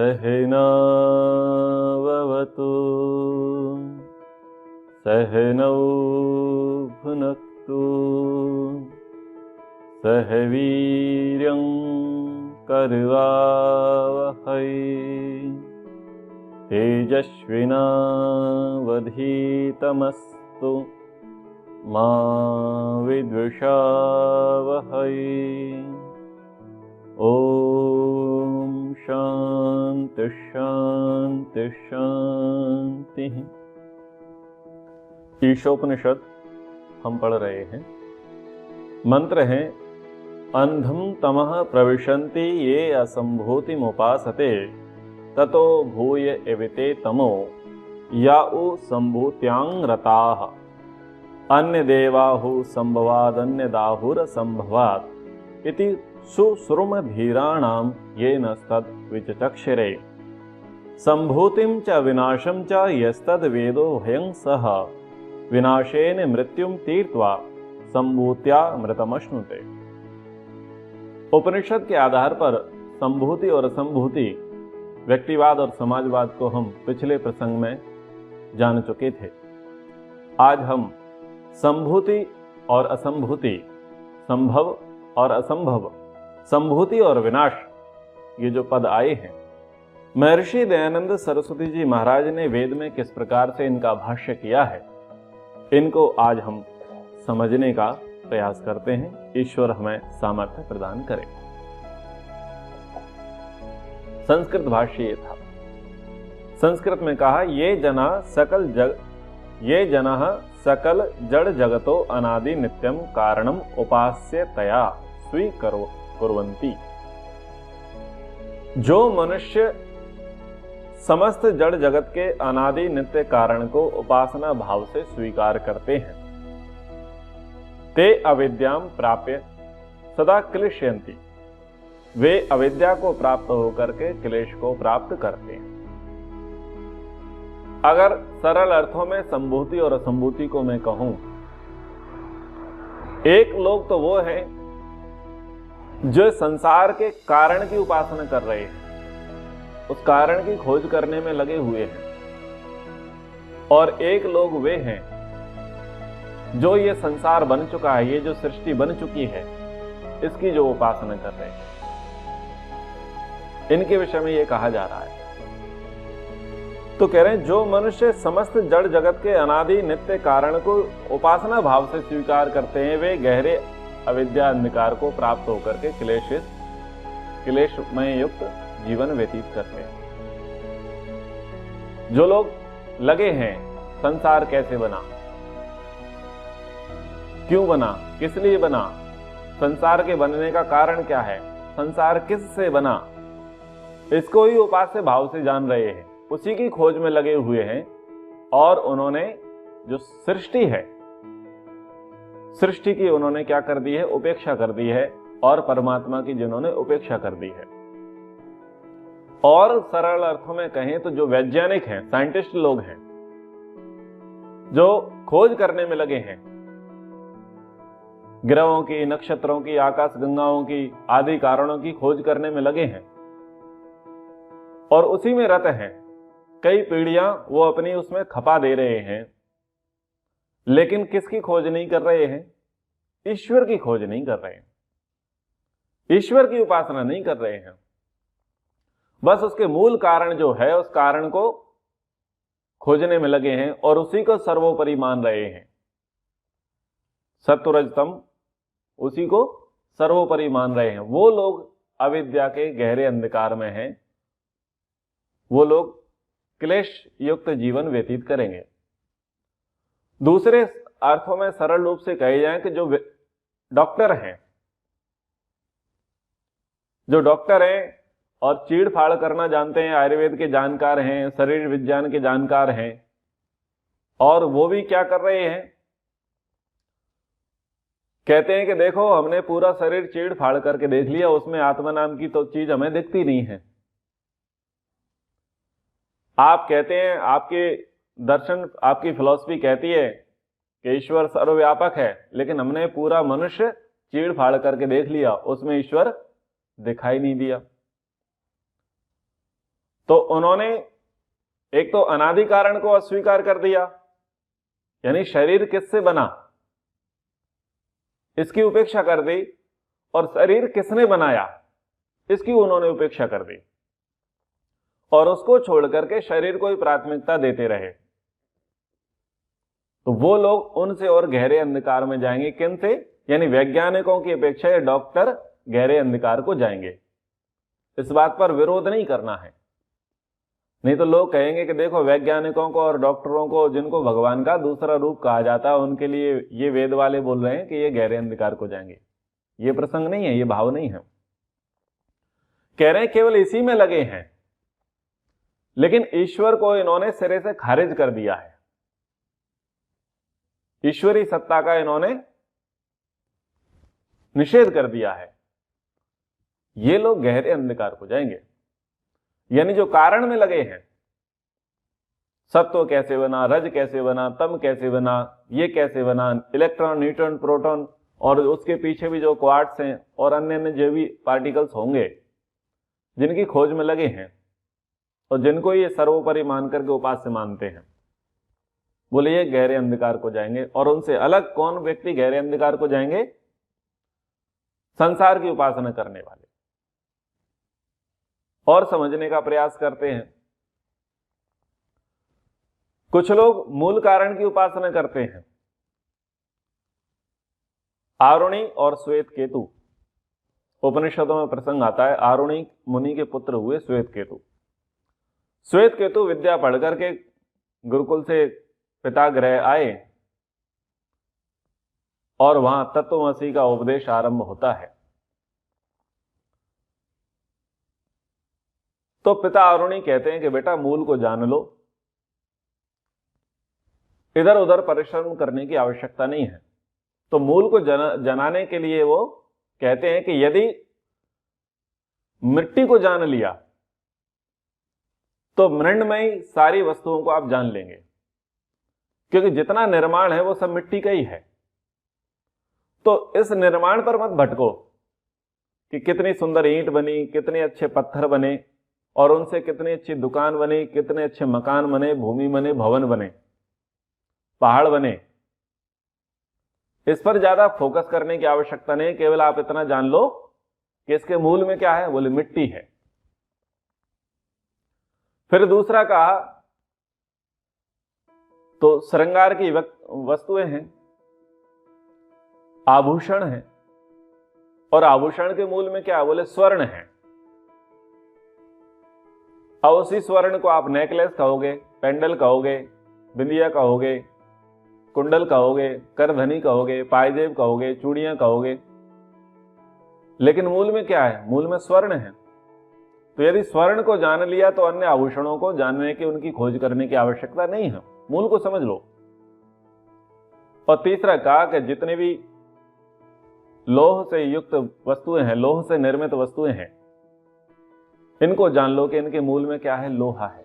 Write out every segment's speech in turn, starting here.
सहनाववतु सहनौ भुनक्तु सह वीर्यं करवावहै तेजस्विनावधीतमस्तु मा विद्विषावहै। ओम शांति शांति शांति। ईशोपनिषद हम पढ़ रहे हैं। मंत्र है अंधम तमः प्रविशन्ति ये असंभूतिमुपासते ततो भूय एविते तमो याउ संभूत्यां रताः अन्य देवाहु संभवादन्यदाहुर संभवात् इति सुश्रुम धीराणां येन तद् विचक्षरे संभूतिं च विनाशं च यस्तद् वेदो भयं सह विनाशेन मृत्युं तीर्त्वा संभूत्या मृतमश्नुते। उपनिषद के आधार पर संभूति और असंभूति, व्यक्तिवाद और समाजवाद को हम पिछले प्रसंग में जान चुके थे। आज हम संभूति और असंभूति, संभव और असंभव, संभूति और विनाश, ये जो पद आए हैं, महर्षि दयानंद सरस्वती जी महाराज ने वेद में किस प्रकार से इनका भाष्य किया है, इनको आज हम समझने का प्रयास करते हैं। ईश्वर हमें सामर्थ्य प्रदान करे। संस्कृत भाष्य ये था। संस्कृत में कहा ये जनः सकल जड़ जगतो अनादि नित्यम कारणम उपास्य तया स्वीकुर्वन्ति। जो मनुष्य समस्त जड़ जगत के अनादि नित्य कारण को उपासना भाव से स्वीकार करते हैं, ते अविद्यां प्राप्य सदा क्लिश्यन्ति। वे अविद्या को प्राप्त होकर के क्लेश को प्राप्त करते हैं। अगर सरल अर्थों में संभूति और असंभूति को मैं कहूं, एक लोग तो वो हैं जो संसार के कारण की उपासना कर रहे हैं, उस कारण की खोज करने में लगे हुए हैं, और एक लोग वे हैं जो ये संसार बन चुका है, ये जो सृष्टि बन चुकी है, इसकी जो उपासना कर रहे हैं। इनके विषय में ये कहा जा रहा है। तो कह रहे हैं जो मनुष्य समस्त जड़ जगत के अनादि नित्य कारण को उपासना भाव से स्वीकार करते हैं, वे गहरे अविद्या अंधकार को प्राप्त होकर के क्लेशमय युक्त जीवन व्यतीत करते हैं। जो लोग लगे हैं संसार कैसे बना, क्यों बना, किस लिए बना, संसार के बनने का कारण क्या है, संसार किस से बना, इसको ही उपास्य भाव से जान रहे हैं, उसी की खोज में लगे हुए हैं। और उन्होंने जो सृष्टि है, सृष्टि की उन्होंने क्या कर दी है, उपेक्षा कर दी है, और परमात्मा की जिन्होंने उपेक्षा कर दी है। और सरल अर्थों में कहें तो जो वैज्ञानिक हैं, साइंटिस्ट लोग हैं, जो खोज करने में लगे हैं, ग्रहों की, नक्षत्रों की, आकाश गंगाओं की, आदि कारणों की खोज करने में लगे हैं, और उसी में रत हैं। कई पीढ़ियां वो अपनी उसमें खपा दे रहे हैं, लेकिन किसकी खोज नहीं कर रहे हैं, ईश्वर की खोज नहीं कर रहे हैं, ईश्वर की उपासना नहीं कर रहे हैं। बस उसके मूल कारण जो है, उस कारण को खोजने में लगे हैं और उसी को सर्वोपरि मान रहे हैं। सत्वरजतम, उसी को सर्वोपरि मान रहे हैं। वो लोग अविद्या के गहरे अंधकार में हैं, वो लोग क्लेश युक्त जीवन व्यतीत करेंगे। दूसरे अर्थों में सरल रूप से कहे जाए कि जो डॉक्टर हैं, जो डॉक्टर हैं और चीड़ फाड़ करना जानते हैं, आयुर्वेद के जानकार हैं, शरीर विज्ञान के जानकार हैं, और वो भी क्या कर रहे हैं, कहते हैं कि देखो हमने पूरा शरीर चीड़ फाड़ करके देख लिया, उसमें आत्मा नाम की तो चीज हमें दिखती नहीं है। आप कहते हैं, आपके दर्शन, आपकी फिलॉसफी कहती है कि ईश्वर सर्वव्यापक है, लेकिन हमने पूरा मनुष्य चीड़ फाड़ करके देख लिया, उसमें ईश्वर दिखाई नहीं दिया। तो उन्होंने एक तो अनादि कारण को अस्वीकार कर दिया, यानी शरीर किससे बना इसकी उपेक्षा कर दी, और शरीर किसने बनाया इसकी उन्होंने उपेक्षा कर दी, और उसको छोड़ करके शरीर को ही प्राथमिकता देते रहे। तो वो लोग उनसे और गहरे अंधकार में जाएंगे। किनसे? यानी वैज्ञानिकों की अपेक्षा ये डॉक्टर गहरे अंधकार को जाएंगे। इस बात पर विरोध नहीं करना है, नहीं तो लोग कहेंगे कि देखो वैज्ञानिकों को और डॉक्टरों को, जिनको भगवान का दूसरा रूप कहा जाता है, उनके लिए ये वेद वाले बोल रहे हैं कि ये गहरे अंधकार को जाएंगे। ये प्रसंग नहीं है, ये भाव नहीं है। कह रहे हैं केवल इसी में लगे हैं, लेकिन ईश्वर को इन्होंने सिरे से खारिज कर दिया है। ईश्वरी सत्ता का इन्होंने निषेध कर दिया है। ये लोग गहरे अंधकार को जाएंगे। यानी जो कारण में लगे हैं, सत्व कैसे बना, रज कैसे बना, तम कैसे बना, ये कैसे बना, इलेक्ट्रॉन, न्यूट्रॉन, प्रोटॉन, और उसके पीछे भी जो क्वार्ट्स हैं और अन्य अन्य जो भी पार्टिकल्स होंगे, जिनकी खोज में लगे हैं और जिनको ये सर्वोपरि मान करके उपास्य मानते हैं, बोले ये गहरे अंधकार को जाएंगे। और उनसे अलग कौन व्यक्ति गहरे अंधकार को जाएंगे? संसार की उपासना करने वाले। और समझने का प्रयास करते हैं। कुछ लोग मूल कारण की उपासना करते हैं। आरुणि और श्वेत केतु, उपनिषदों में प्रसंग आता है। आरुणि मुनि के पुत्र हुए श्वेत केतु। श्वेत केतु विद्या पढ़ करके गुरुकुल से पिता गृह आए और वहां तत्वमसि का उपदेश आरंभ होता है। तो पिता आरुणि कहते हैं कि बेटा मूल को जान लो, इधर उधर परिश्रम करने की आवश्यकता नहीं है। तो मूल को जनाने के लिए वो कहते हैं कि यदि मिट्टी को जान लिया तो मृण्मयी सारी वस्तुओं को आप जान लेंगे, क्योंकि जितना निर्माण है वो सब मिट्टी का ही है। तो इस निर्माण पर मत भटको कि कितनी सुंदर ईंट बनी, कितने अच्छे पत्थर बने, और उनसे कितनी अच्छी दुकान बनी, कितने अच्छे मकान बने, भूमि बने, भवन बने, पहाड़ बने। इस पर ज्यादा फोकस करने की आवश्यकता नहीं। केवल आप इतना जान लो कि इसके मूल में क्या है, बोले मिट्टी है। फिर दूसरा कहा तो श्रृंगार की वस्तुएं हैं, आभूषण हैं, और आभूषण के मूल में क्या है, बोले स्वर्ण है। अब उसी स्वर्ण को आप नेकलेस कहोगे, पेंडल कहोगे, बिंदिया कहोगे, कुंडल कहोगे, करधनी कहोगे, पायजेब कहोगे, चूड़ियां कहोगे, लेकिन मूल में क्या है, मूल में स्वर्ण है। तो यदि स्वर्ण को जान लिया तो अन्य आभूषणों को जानने की, उनकी खोज करने की आवश्यकता नहीं है। मूल को समझ लो। और तीसरा कहा कि जितने भी लोह से युक्त वस्तुएं हैं, लोह से निर्मित वस्तुएं हैं, इनको जान लो कि इनके मूल में क्या है, लोहा है।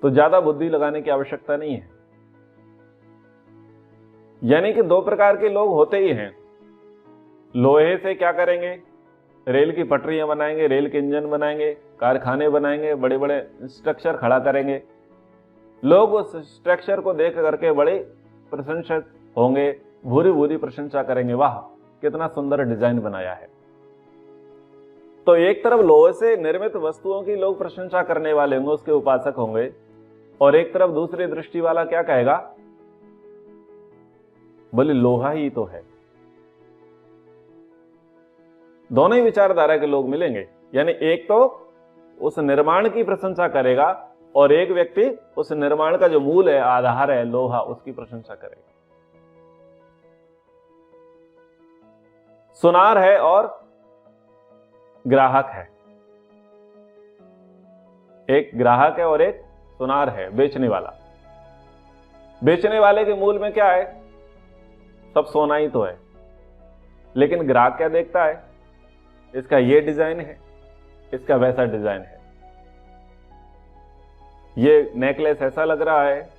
तो ज्यादा बुद्धि लगाने की आवश्यकता नहीं है। यानी कि दो प्रकार के लोग होते ही हैं। लोहे से क्या करेंगे, रेल की पटरियां बनाएंगे, रेल के इंजन बनाएंगे, कारखाने बनाएंगे, बड़े बड़े स्ट्रक्चर खड़ा करेंगे। लोग उस स्ट्रक्चर को देख करके बड़े प्रशंसक होंगे, भूरी भूरी प्रशंसा करेंगे, वाह कितना सुंदर डिजाइन बनाया है। तो एक तरफ लोहे से निर्मित वस्तुओं की लोग प्रशंसा करने वाले होंगे, उसके उपासक होंगे, और एक तरफ दूसरी दृष्टि वाला क्या कहेगा, बोले लोहा ही तो है। दोनों ही विचारधारा के लोग मिलेंगे। यानी एक तो उस निर्माण की प्रशंसा करेगा और एक व्यक्ति उस निर्माण का जो मूल है, आधार है, लोहा, उसकी प्रशंसा करेगा। सुनार है और ग्राहक है। एक ग्राहक है और एक सुनार है, बेचने वाला। बेचने वाले के मूल में क्या है, सब सोना ही तो है, लेकिन ग्राहक क्या देखता है, इसका ये डिजाइन है, इसका वैसा डिजाइन है, ये नेकलेस ऐसा लग रहा है,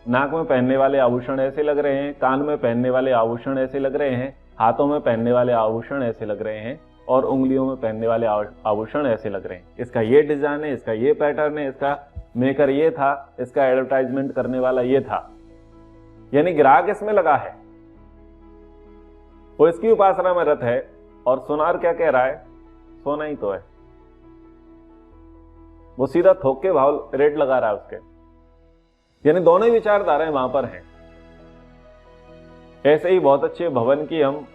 नाक में पहनने वाले आभूषण ऐसे लग रहे हैं, कान में पहनने वाले आभूषण ऐसे लग रहे हैं, हाथों में पहनने वाले आभूषण ऐसे लग रहे हैं, और उंगलियों में पहनने वाले आभूषण ऐसे लग रहे हैं, इसका ये डिजाइन है, इसका ये पैटर्न है, इसका मेकर ये था, इसका एडवर्टाइजमेंट करने वाला ये था। यानी ग्राहक इसमें लगा है, वो इसकी उपासना में रत है, और सुनार क्या कह रहा है, सोना ही तो है। वो सीधा थोक के भाव रेट लगा रहा है उसके। यानी दोनों ही विचारधाराएं वहां पर हैं। ऐसे ही बहुत अच्छे भवन की हम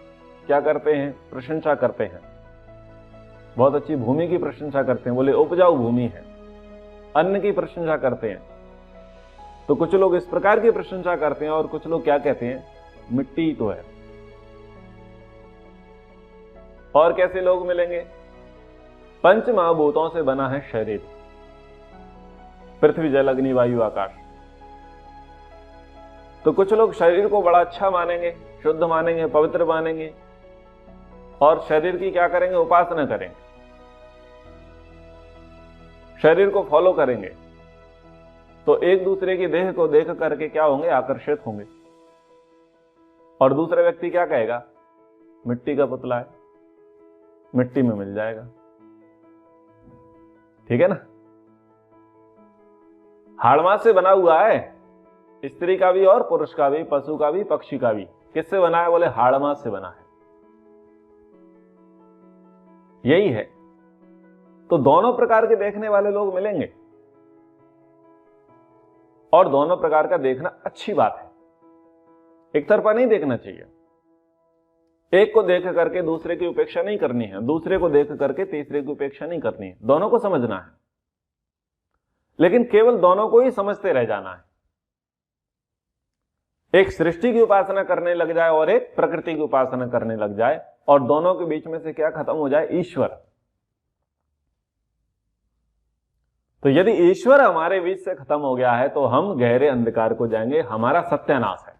क्या करते हैं, प्रशंसा करते हैं, बहुत अच्छी भूमि की प्रशंसा करते हैं, बोले उपजाऊ भूमि है। अन्न की प्रशंसा करते हैं, तो कुछ लोग इस प्रकार की प्रशंसा करते हैं, और कुछ लोग क्या कहते हैं, मिट्टी तो है। और कैसे लोग मिलेंगे, पंच महाभूतों से बना है शरीर, पृथ्वी जल अग्नि वायु आकाश। तो कुछ लोग शरीर को बड़ा अच्छा मानेंगे, शुद्ध मानेंगे, पवित्र मानेंगे, और शरीर की क्या करेंगे, उपासना करेंगे, शरीर को फॉलो करेंगे। तो एक दूसरे की देह को देख करके क्या होंगे, आकर्षित होंगे। और दूसरा व्यक्ति क्या कहेगा, मिट्टी का पुतला है, मिट्टी में मिल जाएगा। ठीक है ना, हाड़मास से बना हुआ है, स्त्री का भी और पुरुष का भी, पशु का भी, पक्षी का भी। किससे बना है, बोले हाड़मास से बना है। यही है। तो दोनों प्रकार के देखने वाले लोग मिलेंगे, और दोनों प्रकार का देखना अच्छी बात है। एक तरफा नहीं देखना चाहिए। एक को देख करके दूसरे की उपेक्षा नहीं करनी है, दूसरे को देख करके तीसरे की उपेक्षा नहीं करनी है। दोनों को समझना है, लेकिन केवल दोनों को ही समझते रह जाना है। एक सृष्टि की उपासना करने लग जाए और एक प्रकृति की उपासना करने लग जाए, और दोनों के बीच में से क्या खत्म हो जाए, ईश्वर। तो यदि ईश्वर हमारे बीच से खत्म हो गया है तो हम गहरे अंधकार को जाएंगे, हमारा सत्यानाश है।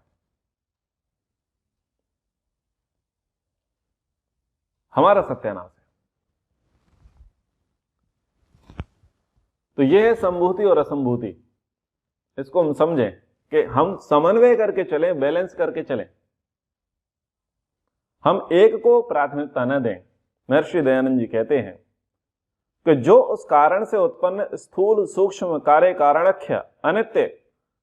हमारा सत्यानाश है। तो यह है संभूति और असंभूति। इसको हम समझें कि हम समन्वय करके चलें, बैलेंस करके चलें, हम एक को प्राथमिकता न दें। महर्षि दयानंद जी कहते हैं कि जो उस कारण से उत्पन्न स्थूल सूक्ष्म कार्य कारणख्य अनित्य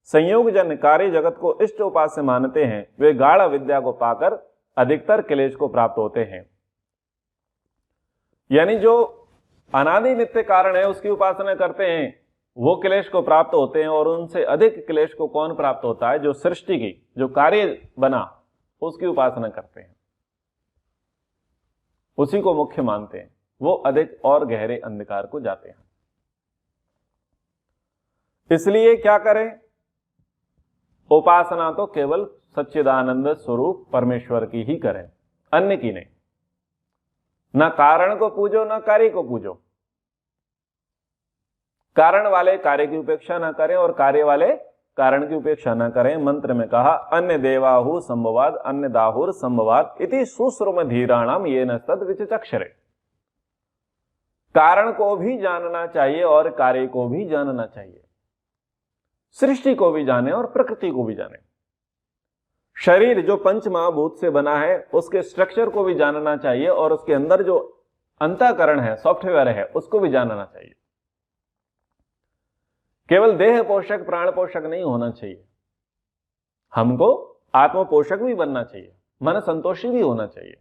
संयोगजन्य कार्य जगत को इष्ट उपास्य मानते हैं, वे गाढ़ विद्या को पाकर अधिकतर क्लेश को प्राप्त होते हैं। यानी जो अनादि नित्य कारण है उसकी उपासना करते हैं, वो क्लेश को प्राप्त होते हैं। और उनसे अधिक क्लेश को कौन प्राप्त होता है, जो सृष्टि की, जो कार्य बना, उसकी उपासना करते हैं, उसी को मुख्य मानते हैं, वो अधिक और गहरे अंधकार को जाते हैं। इसलिए क्या करें, उपासना तो केवल सच्चिदानंद स्वरूप परमेश्वर की ही करें, अन्य की नहीं। ना कारण को पूजो, ना कार्य को पूजो। कारण वाले कार्य की उपेक्षा ना करें, और कार्य वाले कारण की उपेक्षा ना करें। मंत्र में कहा, अन्य देवाहु संभवाद अन्य दाहुर संभवाद इति सुश्रुम धीराणाम ये न तद विचक्षरे। कारण को भी जानना चाहिए और कार्य को भी जानना चाहिए, सृष्टि को भी जाने और प्रकृति को भी जाने। शरीर जो पंच महाभूत से बना है उसके स्ट्रक्चर को भी जानना चाहिए, और उसके अंदर जो अंतःकरण है, सॉफ्टवेयर है, उसको भी जानना चाहिए। केवल देह पोषक प्राण पोषक नहीं होना चाहिए, हमको आत्म पोषक भी बनना चाहिए, मन संतोषी भी होना चाहिए।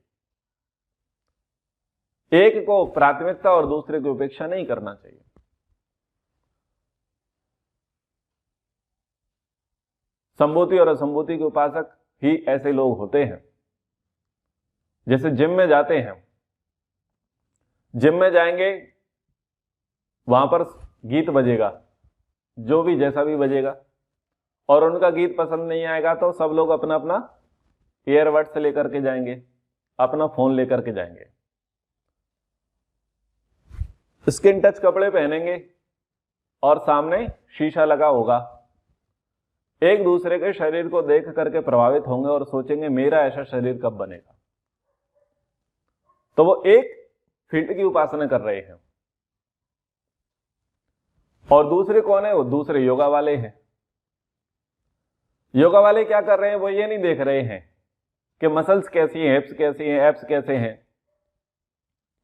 एक को प्राथमिकता और दूसरे की उपेक्षा नहीं करना चाहिए। संभूति और असंभूति के उपासक ही ऐसे लोग होते हैं। जैसे जिम में जाते हैं, जिम में जाएंगे, वहां पर गीत बजेगा, जो भी जैसा भी बजेगा, और उनका गीत पसंद नहीं आएगा तो सब लोग अपना अपना ईयरबड्स लेकर के जाएंगे, अपना फोन लेकर के जाएंगे, स्किन टच कपड़े पहनेंगे, और सामने शीशा लगा होगा। एक दूसरे के शरीर को देख करके प्रभावित होंगे और सोचेंगे मेरा ऐसा शरीर कब बनेगा। तो वो एक फील्ड की उपासना कर रहे हैं। और दूसरे कौन है, वो दूसरे योगा वाले हैं। योगा वाले क्या कर रहे हैं, वो ये नहीं देख रहे हैं कि मसल्स कैसी हैं, हिप्स कैसी हैं, एब्स कैसे हैं,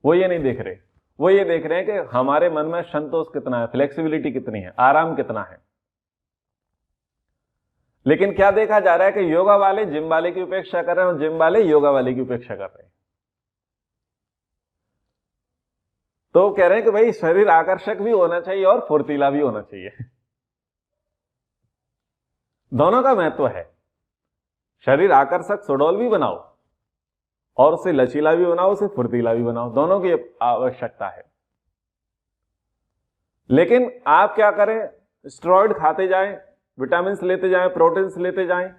वो ये नहीं देख रहे, वो ये देख रहे हैं कि हमारे मन में संतोष कितना है, फ्लेक्सिबिलिटी कितनी है, आराम कितना है। लेकिन क्या देखा जा रहा है कि योगा वाले जिम वाले की उपेक्षा कर रहे हैं और जिम वाले योगा वाले की उपेक्षा कर रहे हैं। तो कह रहे हैं कि भाई शरीर आकर्षक भी होना चाहिए और फुर्तीला भी होना चाहिए। दोनों का महत्व है। शरीर आकर्षक सुडौल भी बनाओ और उसे लचीला भी बनाओ, उसे फुर्तीला भी बनाओ, दोनों की आवश्यकता है। लेकिन आप क्या करें, स्टेरॉइड खाते जाएं, विटामिन लेते जाएं, प्रोटीन्स लेते जाएं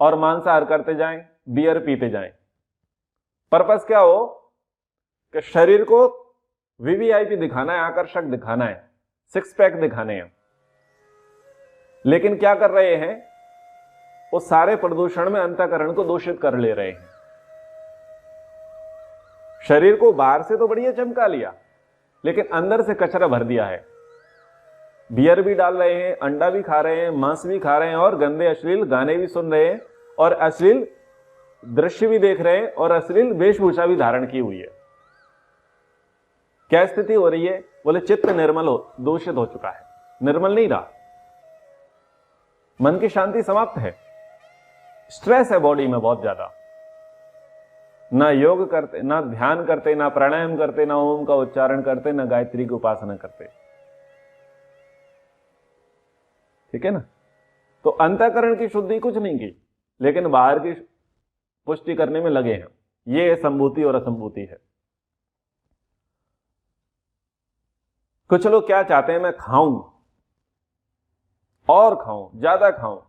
और मांसाहार करते जाएं, बियर पीते जाएं। पर्पस क्या हो कि शरीर को वीवीआईपी दिखाना है, आकर्षक दिखाना है, सिक्स पैक दिखाने हैं। लेकिन क्या कर रहे हैं, वो सारे प्रदूषण में अंतःकरण को दूषित कर ले रहे हैं। शरीर को बाहर से तो बढ़िया चमका लिया, लेकिन अंदर से कचरा भर दिया है। बियर भी डाल रहे हैं, अंडा भी खा रहे हैं, मांस भी खा रहे हैं और गंदे अश्लील गाने भी सुन रहे हैं और अश्लील दृश्य भी देख रहे हैं और अश्लील वेशभूषा भी धारण की हुई है। क्या स्थिति हो रही है? बोले चित्त निर्मल हो, दूषित हो चुका है, निर्मल नहीं रहा, मन की शांति समाप्त है, स्ट्रेस है बॉडी में बहुत ज्यादा। ना योग करते, ना ध्यान करते, ना प्राणायाम करते, ना ओम का उच्चारण करते, ना गायत्री की उपासना करते। ठीक है ना? तो अंतःकरण की शुद्धि कुछ नहीं की, लेकिन बाहर की पुष्टि करने में लगे हैं। ये संभूति और असंभूति है। कुछ लोग क्या चाहते हैं, मैं खाऊं और खाऊं, ज्यादा खाऊं,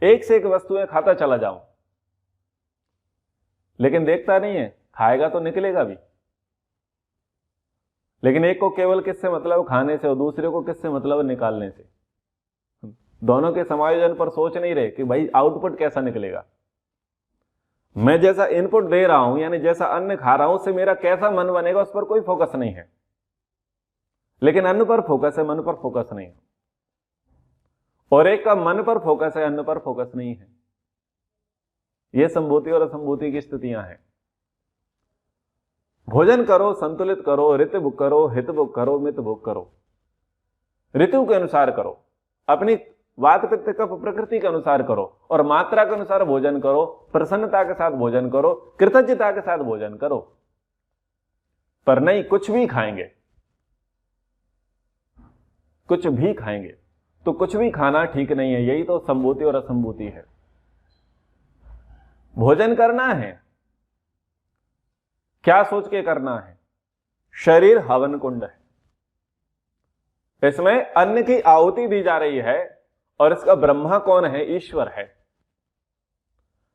एक से एक वस्तुएं खाता चला जाऊं, लेकिन देखता नहीं है, खाएगा तो निकलेगा भी। लेकिन एक को केवल किससे मतलब खाने से और दूसरे को किससे मतलब निकालने से। दोनों के समायोजन पर सोच नहीं रहे कि भाई आउटपुट कैसा निकलेगा। मैं जैसा इनपुट दे रहा हूं, यानी जैसा अन्न खा रहा हूं, उससे मेरा कैसा मन बनेगा, उस पर कोई फोकस नहीं है। लेकिन अन्न पर फोकस है, मन पर फोकस नहीं है। और एक का मन पर फोकस है, अन्न पर फोकस नहीं है। यह संभूति और असंभूति की स्थितियां हैं। भोजन करो, संतुलित करो, ऋतु भुक करो, हित भुक करो, मित भुक करो, ऋतु के अनुसार करो, अपनी वात पित्त कफ प्रकृति के अनुसार करो और मात्रा के अनुसार भोजन करो, प्रसन्नता के साथ भोजन करो, कृतज्ञता के साथ भोजन करो। पर नहीं, कुछ भी खाएंगे, कुछ भी खाएंगे तो कुछ भी खाना ठीक नहीं है। यही तो संभूति और असंभूति है। भोजन करना है, क्या सोच के करना है? शरीर हवन कुंड है, इसमें अन्न की आहुति दी जा रही है और इसका ब्रह्मा कौन है? ईश्वर है।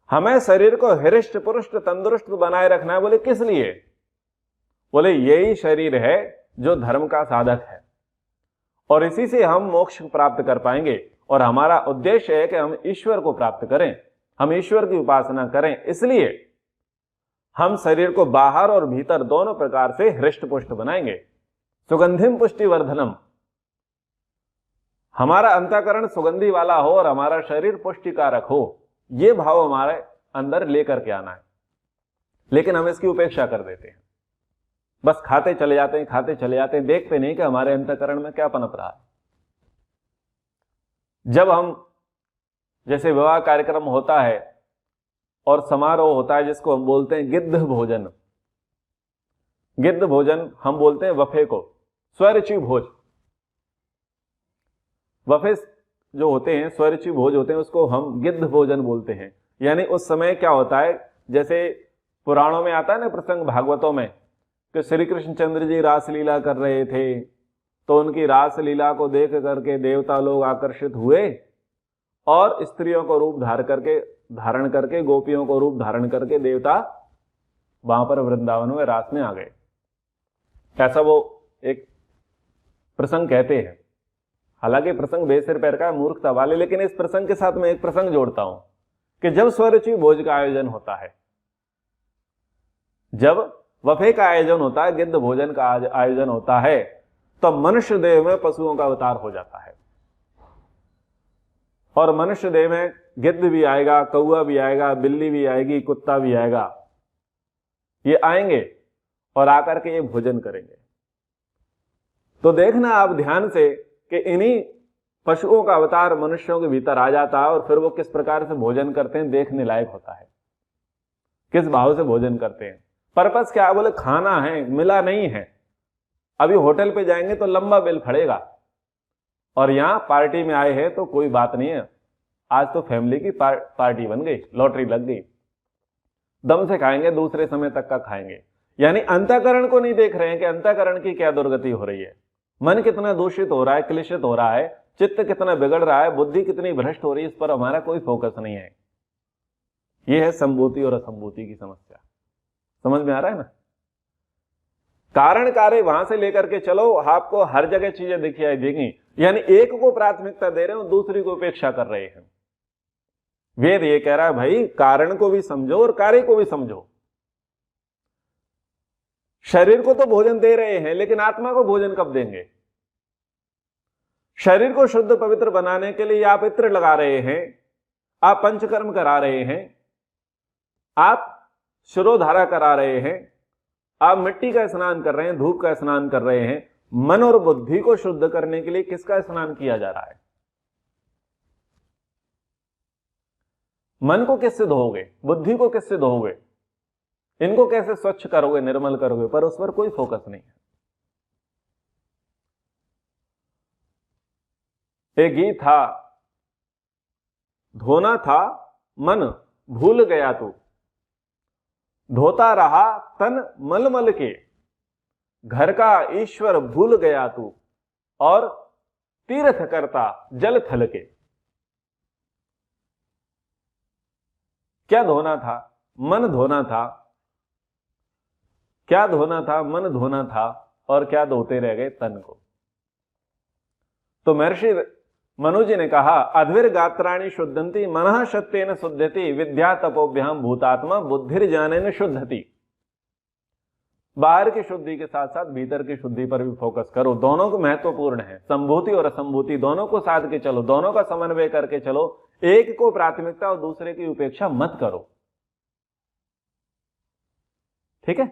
हमें शरीर को हृष्ट पुरुष्ट तंदुरुस्त बनाए रखना है। बोले किस लिए? बोले यही शरीर है जो धर्म का साधक है और इसी से हम मोक्ष प्राप्त कर पाएंगे। और हमारा उद्देश्य है कि हम ईश्वर को प्राप्त करें, हम ईश्वर की उपासना करें। इसलिए हम शरीर को बाहर और भीतर दोनों प्रकार से हृष्ट पुष्ट बनाएंगे। सुगंधिम पुष्टि वर्धनम, हमारा अंतःकरण सुगंधी वाला हो और हमारा शरीर पुष्टिकारक हो, यह भाव हमारे अंदर लेकर के आना है। लेकिन हम इसकी उपेक्षा कर देते हैं, बस खाते चले जाते हैं, खाते चले जाते हैं, देखते नहीं कि हमारे अंतःकरण में क्या पनप रहा है। जब हम जैसे विवाह कार्यक्रम होता है और समारोह होता है जिसको हम बोलते हैं गिद्ध भोजन, गिद्ध भोजन हम बोलते हैं वफे को, स्वरुचि भोज। वफे जो होते हैं, स्वरुचि भोज होते हैं, उसको हम गिद्ध भोजन बोलते हैं। यानी उस समय क्या होता है, जैसे पुराणों में आता है ना प्रसंग, भागवतों में, कि श्री कृष्णचंद्र जी रासलीला कर रहे थे, तो उनकी रासलीला को देख करके देवता लोग आकर्षित हुए और स्त्रियों को रूप धारण करके गोपियों को रूप धारण करके देवता वहां पर वृंदावन में रास में आ गए। ऐसा वो एक प्रसंग कहते हैं। हालांकि प्रसंग बेसिर पैर का मूर्खता वाले, लेकिन इस प्रसंग के साथ मैं एक प्रसंग जोड़ता हूं कि जब स्वरुचि भोज का आयोजन होता है, जब वफे का आयोजन होता है, गिद्ध भोजन का आयोजन होता है, तो मनुष्य देह में पशुओं का अवतार हो जाता है। और मनुष्य देह में गिद्ध भी आएगा, कौआ भी आएगा, बिल्ली भी आएगी, कुत्ता भी आएगा, ये आएंगे और आकर के ये भोजन करेंगे। तो देखना आप ध्यान से कि इन्हीं पशुओं का अवतार मनुष्यों के भीतर आ जाता है और फिर वो किस प्रकार से भोजन करते हैं, देखने लायक होता है। किस भाव से भोजन करते हैं, पर्पस क्या है, बोले खाना है, मिला नहीं है। अभी होटल पे जाएंगे तो लंबा बिल पड़ेगा, और यहां पार्टी में आए हैं तो कोई बात नहीं है, आज तो फैमिली की पार्टी बन गई, लॉटरी लग गई, दम से खाएंगे, दूसरे समय तक का खाएंगे। यानी अंतःकरण को नहीं देख रहे हैं कि अंतःकरण की क्या दुर्गति हो रही है, मन कितना दूषित हो रहा है, क्लेशित हो रहा है, चित्त कितना बिगड़ रहा है, बुद्धि कितनी भ्रष्ट हो रही है, इस पर हमारा कोई फोकस नहीं है। यह है संभूति और असंभूति की समस्या। समझ में आ रहा है ना? कारण कार्य वहां से लेकर के चलो, आपको हर जगह चीजें दिखाई देंगी। यानी एक को प्राथमिकता दे रहे हो, दूसरी को उपेक्षा कर रहे हैं। वेद ये कह रहा है भाई कारण को भी समझो और कार्य को भी समझो। शरीर को तो भोजन दे रहे हैं, लेकिन आत्मा को भोजन कब देंगे? शरीर को शुद्ध पवित्र बनाने के लिए आप इत्र लगा रहे हैं, आप पंचकर्म करा रहे हैं, आप शिरोधारा करा रहे हैं, आप मिट्टी का स्नान कर रहे हैं, धूप का स्नान कर रहे हैं। मन और बुद्धि को शुद्ध करने के लिए किसका स्नान किया जा रहा है? मन को किससे धोओगे, बुद्धि को किससे धोओगे, इनको कैसे स्वच्छ करोगे, निर्मल करोगे, पर उस पर कोई फोकस नहीं है। एक गीत था, धोना था मन भूल गया तू, धोता रहा तन मलमल के, घर का ईश्वर भूल गया तू, और तीर्थ करता जल थल के। क्या धोना था? मन धोना था। क्या धोना था? मन धोना था। और क्या धोते रह गए? तन को। तो महर्षि मनु जी ने कहा, अद्विर गात्राणि शुद्धंति मनः सत्येन शुद्धति, विद्या तपोभ्याम भूतात्मा बुद्धिर्ज्ञानेन शुद्धति। बाहर की शुद्धि के साथ साथ भीतर की शुद्धि पर भी फोकस करो। दोनों को महत्वपूर्ण है, संभूति और असंभूति दोनों को साध के चलो, दोनों का समन्वय करके चलो। एक को प्राथमिकता और दूसरे की उपेक्षा मत करो। ठीक है,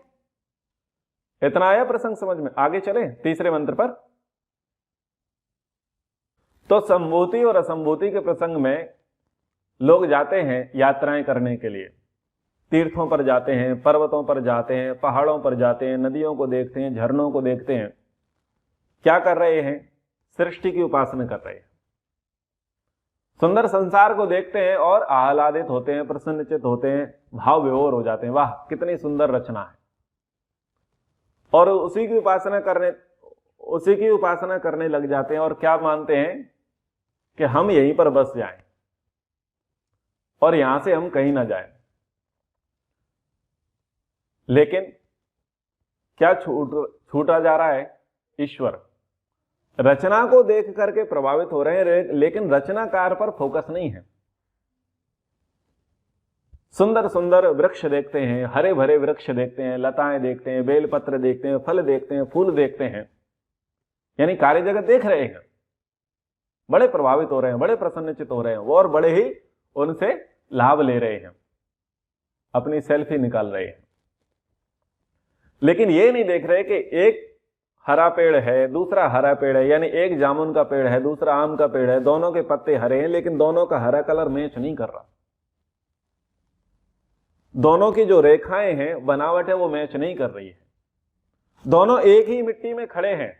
इतना आया प्रसंग समझ में? आगे चले तीसरे मंत्र पर। तो संभूति और असंभूति के प्रसंग में लोग जाते हैं यात्राएं करने के लिए, तीर्थों पर जाते हैं, पर्वतों पर जाते हैं, पहाड़ों पर जाते हैं, नदियों को देखते हैं, झरनों को देखते हैं। क्या कर रहे हैं? सृष्टि की उपासना कर रहे हैं। सुंदर संसार को देखते हैं और आह्लादित होते हैं, प्रसन्नचित होते हैं, भाव विभोर हो जाते हैं, वाह कितनी सुंदर रचना है। और उसी की उपासना करने लग जाते हैं और क्या मानते हैं कि हम यहीं पर बस जाएं और यहां से हम कहीं ना जाएं। लेकिन क्या छूटा जा रहा है? ईश्वर। रचना को देख करके प्रभावित हो रहे हैं, लेकिन रचनाकार पर फोकस नहीं है। सुंदर सुंदर वृक्ष देखते हैं, हरे भरे वृक्ष देखते हैं, लताएं देखते हैं, बेलपत्र देखते हैं, फल देखते हैं, फूल देखते हैं, यानी कार्य जगत देख रहे हैं, बड़े प्रभावित हो रहे हैं, बड़े प्रसन्नचित हो रहे हैं, और बड़े ही उनसे लाभ ले रहे हैं, अपनी सेल्फी निकाल रहे हैं। लेकिन ये नहीं देख रहे कि एक हरा पेड़ है, दूसरा हरा पेड़ है, यानी एक जामुन का पेड़ है, दूसरा आम का पेड़ है, दोनों के पत्ते हरे हैं, लेकिन दोनों का हरा कलर मैच नहीं कर रहा। दोनों की जो रेखाएं हैं, बनावट है, वो मैच नहीं कर रही है। दोनों एक ही मिट्टी में खड़े हैं,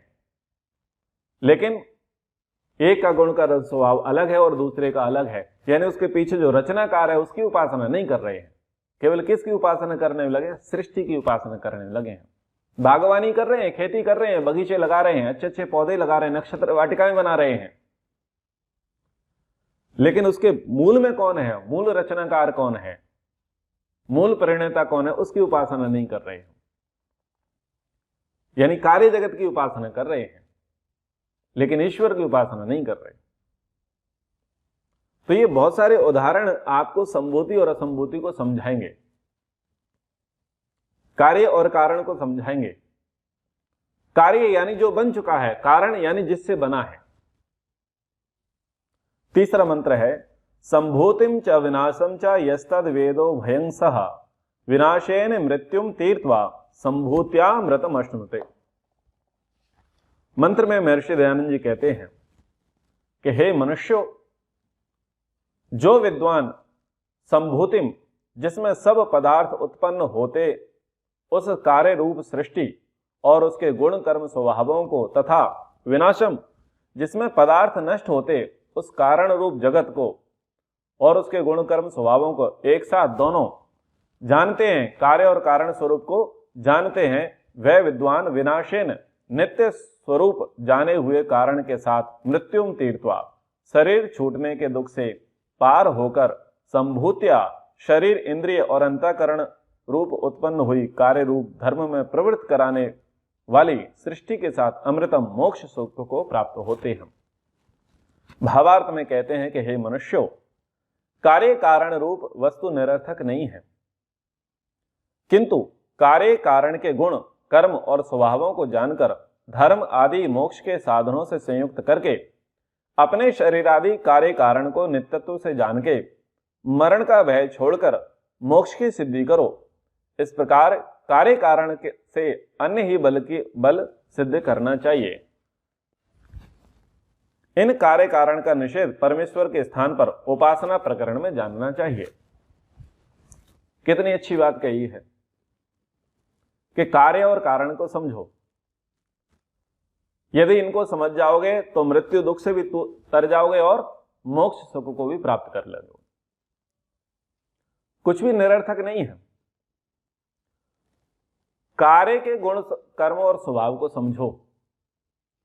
लेकिन एक का गुण का स्वभाव अलग है और दूसरे का अलग है। यानी उसके पीछे जो रचनाकार है उसकी उपासना नहीं कर रहे हैं, केवल किसकी उपासना करने लगे? सृष्टि की उपासना करने लगे हैं। बागवानी कर रहे हैं, खेती कर रहे हैं, बगीचे लगा रहे हैं, अच्छे अच्छे पौधे लगा रहे हैं, नक्षत्र वाटिकाएं बना रहे हैं, लेकिन उसके मूल में कौन है? मूल रचनाकार कौन है? मूल प्रणेता कौन है? उसकी उपासना नहीं कर रहे हैं। यानी कार्य जगत की उपासना कर रहे हैं, लेकिन ईश्वर की उपासना नहीं कर रहे। तो ये बहुत सारे उदाहरण आपको संभूति और असंभूति को समझाएंगे, कार्य और कारण को समझाएंगे। कार्य यानी जो बन चुका है, कारण यानी जिससे बना है। तीसरा मंत्र है, संभूतिम च विनाशम च यस्तद वेदो भयं सह विनाशेन मृत्युम तीर्थवा संभूत्यामृतम अश्नुते। मंत्र में महर्षि दयानंद जी कहते हैं कि हे मनुष्यों, जो विद्वान संभूतिम, जिसमें सब पदार्थ उत्पन्न होते, उस कार्य रूप सृष्टि और उसके गुण कर्म स्वभावों को, तथा विनाशम, जिसमें पदार्थ नष्ट होते, उस कारण रूप जगत को और उसके गुण कर्म स्वभावों को एक साथ दोनों जानते हैं, कार्य और कारण स्वरूप को जानते हैं, वह विद्वान विनाशेन, नित्य स्वरूप जाने हुए कारण के साथ, मृत्युम तीर्थवा, शरीर छूटने के दुख से पार होकर, संभूत्या, शरीर इंद्रिय और अंतःकरण रूप उत्पन्न हुई कार्य रूप धर्म में प्रवृत्त कराने वाली सृष्टि के साथ अमृतम मोक्ष सुख को प्राप्त होते हैं। भावार्थ में कहते हैं कि हे मनुष्यों, कार्य कारण रूप वस्तु निरर्थक नहीं है, किंतु कार्य कारण के गुण कर्म और स्वभावों को जानकर धर्म आदि मोक्ष के साधनों से संयुक्त करके अपने शरीर आदि कार्य कारण को नित्यत्व से जान के मरण का भय छोड़कर मोक्ष की सिद्धि करो। इस प्रकार कार्य कारण से अन्य ही बल सिद्ध करना चाहिए। इन कार्य कारण का निषेध परमेश्वर के स्थान पर उपासना प्रकरण में जानना चाहिए। कितनी अच्छी बात कही है कि कार्य और कारण को समझो। यदि इनको समझ जाओगे तो मृत्यु दुख से भी तर जाओगे और मोक्ष सुख को भी प्राप्त कर लोगे। कुछ भी निरर्थक नहीं है। कार्य के गुण कर्म और स्वभाव को समझो।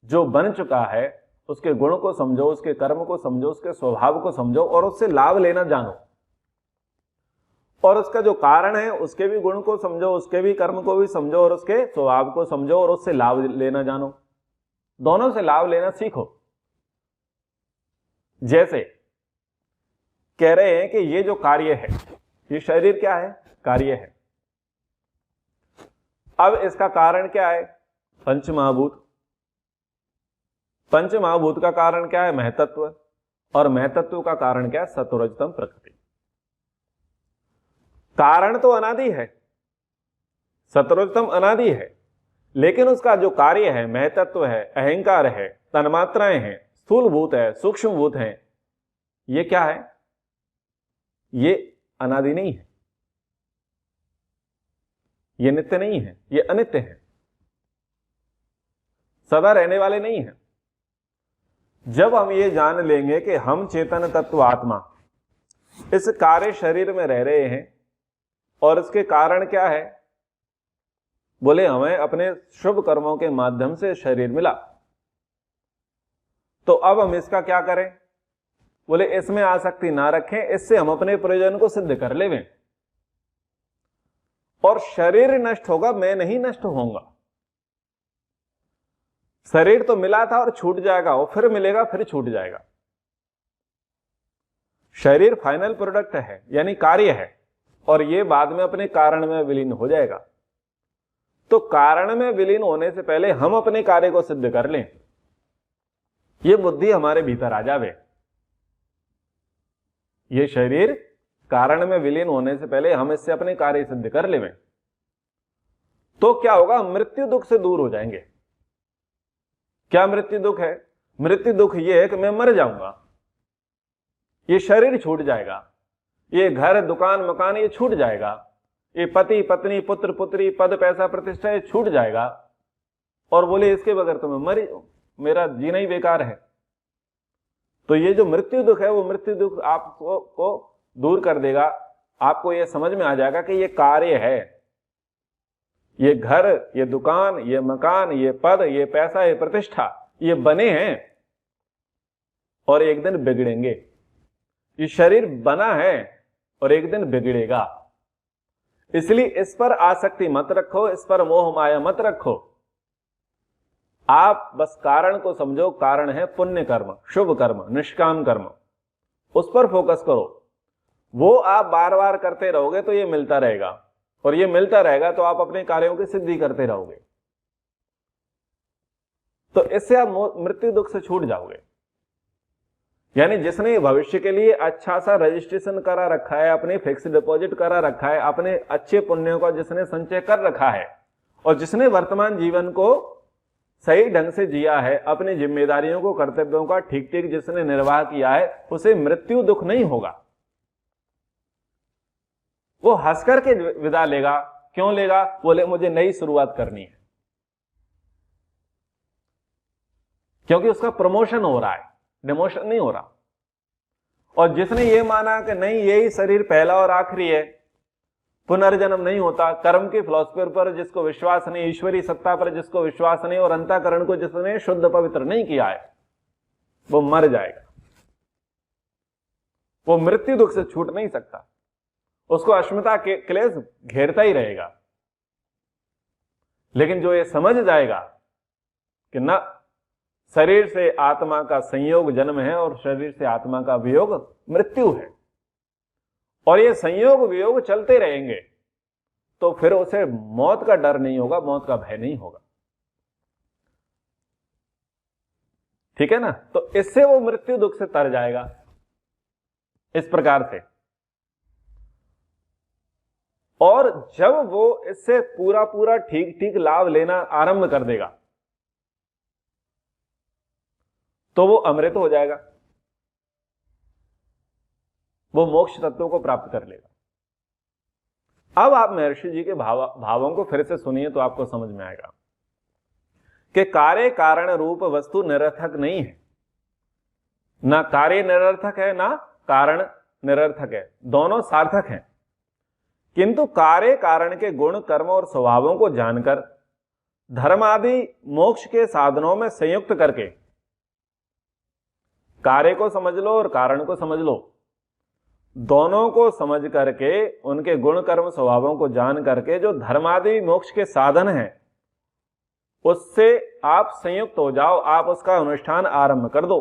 जो बन चुका है उसके गुण को समझो, उसके कर्म को समझो, उसके स्वभाव को समझो और उससे लाभ लेना जानो। और उसका जो कारण है उसके भी गुण को समझो, उसके भी कर्म को भी समझो और उसके स्वभाव को समझो और उससे लाभ लेना जानो। दोनों से लाभ लेना सीखो। जैसे कह रहे हैं कि ये जो कार्य है, ये शरीर क्या है? कार्य है। अब इसका कारण क्या है? पंचमहाभूत। पंचमहाभूत का कारण क्या है? महतत्व। और महतत्व का कारण क्या है? सत्वरजतम प्रकृति। कारण तो अनादि है, सत्वरजतम अनादि है, लेकिन उसका जो कार्य है, महतत्व है, अहंकार है, तन्मात्राएं हैं, स्थूल भूत है, सूक्ष्म भूत है, ये क्या है? ये अनादि नहीं है, ये नित्य नहीं है, ये अनित्य है, सदा रहने वाले नहीं है। जब हम ये जान लेंगे कि हम चेतन तत्व आत्मा इस कार्य शरीर में रह रहे हैं और इसके कारण क्या है? बोले हमें अपने शुभ कर्मों के माध्यम से शरीर मिला, तो अब हम इसका क्या करें? बोले इसमें आसक्ति ना रखें, इससे हम अपने प्रयोजन को सिद्ध कर लेवें। और शरीर नष्ट होगा, मैं नहीं नष्ट होऊंगा। शरीर तो मिला था और छूट जाएगा, और फिर मिलेगा, फिर छूट जाएगा। शरीर फाइनल प्रोडक्ट है, यानी कार्य है, और ये बाद में अपने कारण में विलीन हो जाएगा। तो कारण में विलीन होने से पहले हम अपने कार्य को सिद्ध कर लें, ये बुद्धि हमारे भीतर आ जावे। ये शरीर कारण में विलीन होने से पहले हम इससे अपने कार्य सिद्ध कर लें, तो क्या होगा? मृत्यु दुख से दूर हो जाएंगे। क्या मृत्यु दुख है? मृत्यु दुख ये है कि मैं मर जाऊंगा, ये शरीर छूट जाएगा, ये घर दुकान मकान ये छूट जाएगा, ये पति पत्नी पुत्र पुत्री पद पैसा प्रतिष्ठा ये छूट जाएगा, और बोले इसके बगैर तो मैं मर, मेरा जीना ही बेकार है। तो ये जो मृत्यु दुख है, वो मृत्यु दुख आपको दूर कर देगा। आपको ये समझ में आ जाएगा कि ये कार्य है, ये घर, ये दुकान, ये मकान, ये पद, ये पैसा, ये प्रतिष्ठा, ये बने हैं और एक दिन बिगड़ेंगे। ये शरीर बना है और एक दिन बिगड़ेगा। इसलिए इस पर आसक्ति मत रखो, इस पर मोह माया मत रखो। आप बस कारण को समझो। कारण है पुण्य कर्म, शुभ कर्म, निष्काम कर्म, उस पर फोकस करो। वो आप बार बार करते रहोगे तो ये मिलता रहेगा, और ये मिलता रहेगा तो आप अपने कार्यों की सिद्धि करते रहोगे। तो इससे आप मृत्यु दुख से छूट जाओगे। यानी जिसने भविष्य के लिए अच्छा सा रजिस्ट्रेशन करा रखा है, अपने फिक्स डिपॉजिट करा रखा है, अपने अच्छे पुण्यों का जिसने संचय कर रखा है, और जिसने वर्तमान जीवन को सही ढंग से जिया है, अपनी जिम्मेदारियों को, कर्तव्यों का ठीक ठीक जिसने निर्वाह किया है, उसे मृत्यु दुख नहीं होगा। वो हंस करके विदा लेगा। क्यों लेगा? बोले मुझे नई शुरुआत करनी है, क्योंकि उसका प्रमोशन हो रहा है, डिमोशन नहीं हो रहा। और जिसने ये माना कि नहीं यही शरीर पहला और आखिरी है, पुनर्जन्म नहीं होता, कर्म की फिलॉसफी पर जिसको विश्वास नहीं, ईश्वरी सत्ता पर जिसको विश्वास नहीं, और अंतःकरण को जिसने शुद्ध पवित्र नहीं किया है, वो मर जाएगा। वो मृत्यु दुख से छूट नहीं सकता, उसको अश्मिता के क्लेश घेरता ही रहेगा। लेकिन जो ये समझ जाएगा कि न शरीर से आत्मा का संयोग जन्म है और शरीर से आत्मा का वियोग मृत्यु है, और ये संयोग वियोग चलते रहेंगे, तो फिर उसे मौत का डर नहीं होगा, मौत का भय नहीं होगा। ठीक है ना? तो इससे वो मृत्यु दुख से तर जाएगा इस प्रकार से। और जब वो इससे पूरा पूरा ठीक ठीक लाभ लेना आरंभ कर देगा, तो वो अमृत हो जाएगा, वो मोक्ष तत्व को प्राप्त कर लेगा। अब आप महर्षि जी के भावों को फिर से सुनिए तो आपको समझ में आएगा कि कार्य कारण रूप वस्तु निरर्थक नहीं है। ना कार्य निरर्थक है, ना कारण निरर्थक है, दोनों सार्थक हैं। किंतु कार्य कारण के गुण, कर्म और स्वभावों को जानकर धर्म आदि मोक्ष के साधनों में संयुक्त करके, कार्य को समझ लो और कारण को समझ लो, दोनों को समझ करके उनके गुण कर्म स्वभावों को जान करके जो धर्मादि मोक्ष के साधन हैं उससे आप संयुक्त हो जाओ, आप उसका अनुष्ठान आरंभ कर दो।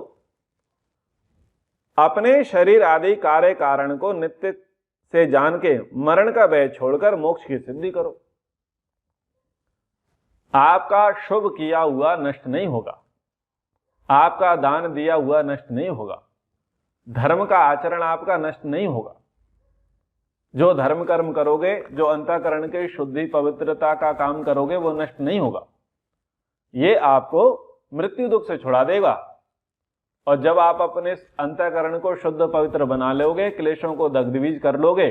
अपने शरीर आदि कार्य कारण को नित्य से जान के मरण का भय छोड़कर मोक्ष की सिद्धि करो। आपका शुभ किया हुआ नष्ट नहीं होगा, आपका दान दिया हुआ नष्ट नहीं होगा, धर्म का आचरण आपका नष्ट नहीं होगा। जो धर्म कर्म करोगे, जो अंतःकरण के शुद्धि पवित्रता का काम करोगे, वो नष्ट नहीं होगा। ये आपको मृत्यु दुख से छुड़ा देगा। और जब आप अपने अंतःकरण को शुद्ध पवित्र बना लोगे, क्लेशों को दग्धबीज कर लोगे,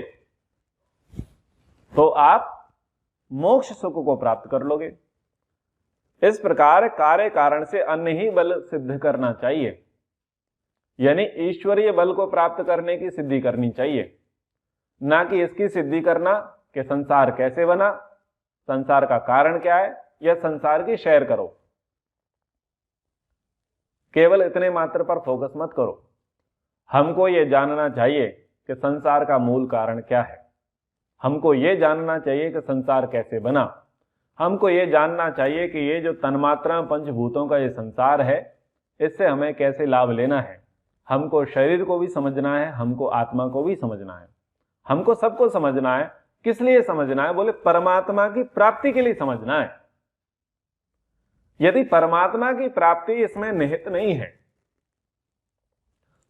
तो आप मोक्ष सुख को प्राप्त कर लोगे। इस प्रकार कार्य कारण से अन्य ही बल सिद्ध करना चाहिए, यानी ईश्वरीय बल को प्राप्त करने की सिद्धि करनी चाहिए, ना कि इसकी सिद्धि करना कि संसार कैसे बना, संसार का कारण क्या है, या संसार की शेयर करो। केवल इतने मात्र पर फोकस मत करो। हमको यह जानना चाहिए कि संसार का मूल कारण क्या है, हमको यह जानना चाहिए कि संसार कैसे बना, हमको यह जानना चाहिए कि ये जो तन्मात्रा पंचभूतों का ये संसार है, इससे हमें कैसे लाभ लेना है। हमको शरीर को भी समझना है, हमको आत्मा को भी समझना है, हमको सबको समझना है। किस लिए समझना है? बोले परमात्मा की प्राप्ति के लिए समझना है। यदि परमात्मा की प्राप्ति इसमें निहित नहीं है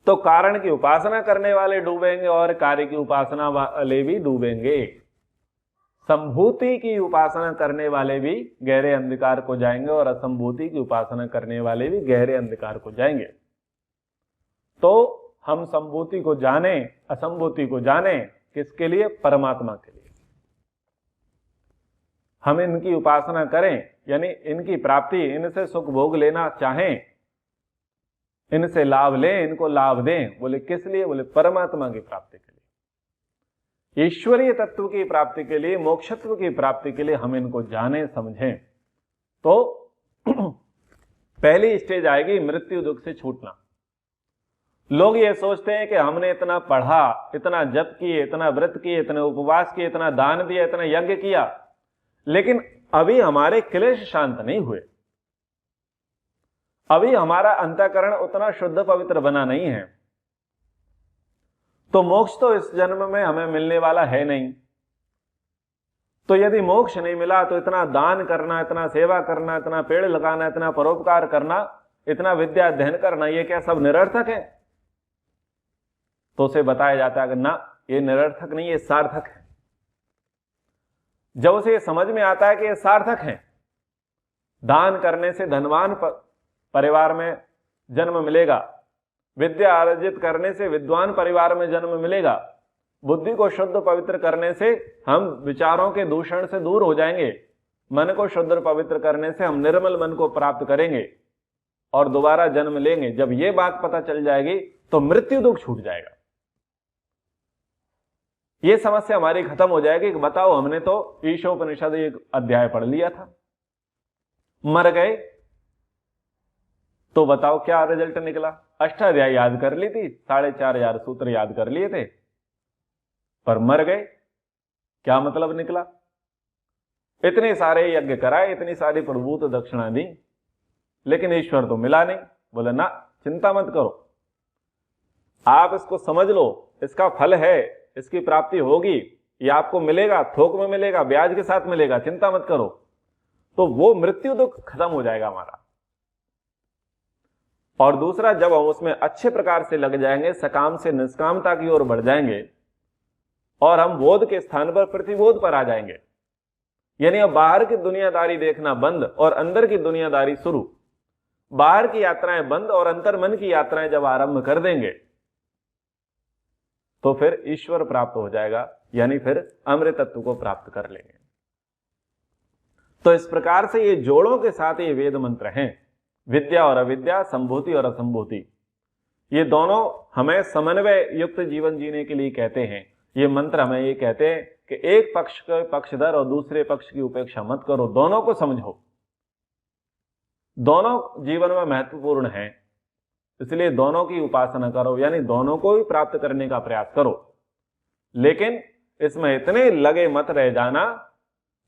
तो कारण की उपासना करने वाले डूबेंगे और कार्य की उपासना वाले भी डूबेंगे। संभूति की उपासना करने वाले भी गहरे अंधकार को जाएंगे और असंभूति की उपासना करने वाले भी गहरे अंधकार को जाएंगे। तो हम संभूति को जाने, असंभूति को जाने, किसके लिए? परमात्मा के लिए। हम इनकी उपासना करें, यानी इनकी प्राप्ति, इनसे सुख भोग लेना चाहें, इनसे लाभ लें, इनको लाभ दें। बोले किस लिए? बोले परमात्मा की प्राप्ति के लिए, ईश्वरीय तत्व की प्राप्ति के लिए, मोक्षत्व की प्राप्ति के लिए हम इनको जाने समझें। तो पहली स्टेज आएगी मृत्यु दुख से छूटना। लोग ये सोचते हैं कि हमने इतना पढ़ा, इतना जप किए, इतना व्रत किए, इतने उपवास किए, इतना दान दिया, इतना यज्ञ किया, लेकिन अभी हमारे क्लेश शांत नहीं हुए, अभी हमारा अंतःकरण उतना शुद्ध पवित्र बना नहीं है, तो मोक्ष तो इस जन्म में हमें मिलने वाला है नहीं। तो यदि मोक्ष नहीं मिला तो इतना दान करना, इतना सेवा करना, इतना पेड़ लगाना, इतना परोपकार करना, इतना विद्या अध्ययन करना, ये क्या सब निरर्थक है? तो उसे बताया जाता है कि ना, ये निरर्थक नहीं, ये सार्थक है। जब उसे ये समझ में आता है कि ये सार्थक है, दान करने से धनवान परिवार में जन्म मिलेगा, विद्या अर्जित करने से विद्वान परिवार में जन्म मिलेगा, बुद्धि को शुद्ध पवित्र करने से हम विचारों के दूषण से दूर हो जाएंगे, मन को शुद्ध पवित्र करने से हम निर्मल मन को प्राप्त करेंगे और दोबारा जन्म लेंगे। जब ये बात पता चल जाएगी तो मृत्यु दुख छूट जाएगा। ये समस्या हमारी खत्म हो जाएगी कि बताओ, हमने तो ईशोपनिषद एक अध्याय पढ़ लिया था, मर गए, तो बताओ क्या रिजल्ट निकला? अष्टाध्यायी याद कर ली थी, 4500 सूत्र याद कर लिए थे, पर मर गए, क्या मतलब निकला? इतने सारे यज्ञ कराए, इतनी सारी प्रभूत दक्षिणा दी, लेकिन ईश्वर तो मिला नहीं। बोले ना, चिंता मत करो, आप इसको समझ लो, इसका फल है, इसकी प्राप्ति होगी, ये आपको मिलेगा, थोक में मिलेगा, ब्याज के साथ मिलेगा, चिंता मत करो। तो वो मृत्यु दुख खत्म हो जाएगा हमारा। और दूसरा, जब हम उसमें अच्छे प्रकार से लग जाएंगे, सकाम से निष्कामता की ओर बढ़ जाएंगे और हम बोध के स्थान पर प्रतिबोध पर आ जाएंगे, यानी अब बाहर की दुनियादारी देखना बंद और अंदर की दुनियादारी शुरू। बाहर की यात्राएं बंद और अंतर मन की यात्राएं जब आरंभ कर देंगे तो फिर ईश्वर प्राप्त हो जाएगा, यानी फिर अमृत तत्व को प्राप्त कर लेंगे। तो इस प्रकार से ये जोड़ों के साथ ये वेद मंत्र हैं, विद्या और अविद्या, संभूति और असंभूति, ये दोनों हमें समन्वय युक्त जीवन जीने के लिए कहते हैं। ये मंत्र हमें ये कहते हैं कि एक पक्ष के पक्षधर और दूसरे पक्ष की उपेक्षा मत करो, दोनों को समझो, दोनों जीवन में महत्वपूर्ण हैं, इसलिए दोनों की उपासना करो, यानी दोनों को ही प्राप्त करने का प्रयास करो। लेकिन इसमें इतने लगे मत रह जाना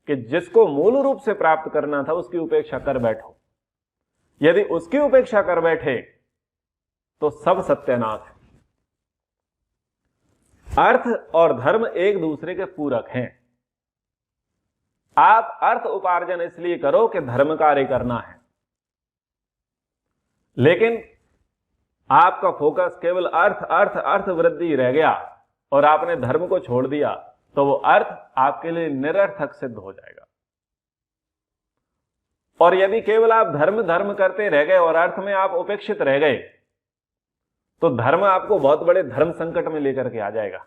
कि जिसको मूल रूप से प्राप्त करना था उसकी उपेक्षा कर बैठो। यदि उसकी उपेक्षा कर बैठे तो सब सत्यानाश है। अर्थ और धर्म एक दूसरे के पूरक हैं। आप अर्थ उपार्जन इसलिए करो कि धर्म कार्य करना है, लेकिन आपका फोकस केवल अर्थ अर्थ अर्थ वृद्धि रह गया और आपने धर्म को छोड़ दिया, तो वो अर्थ आपके लिए निरर्थक सिद्ध हो जाएगा। और यदि केवल आप धर्म धर्म करते रह गए और अर्थ में आप उपेक्षित रह गए, तो धर्म आपको बहुत बड़े धर्म संकट में लेकर के आ जाएगा।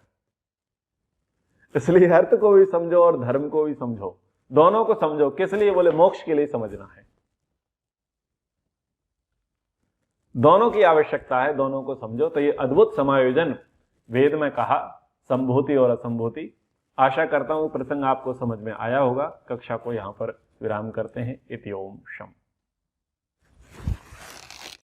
इसलिए अर्थ को भी समझो और धर्म को भी समझो, दोनों को समझो। किस लिए? बोले मोक्ष के लिए समझना है, दोनों की आवश्यकता है, दोनों को समझो। तो ये अद्भुत समायोजन वेद में कहा, संभूति और असंभूति। आशा करता हूं प्रसंग आपको समझ में आया होगा। कक्षा को यहां पर विराम करते हैं। इति ओम शम।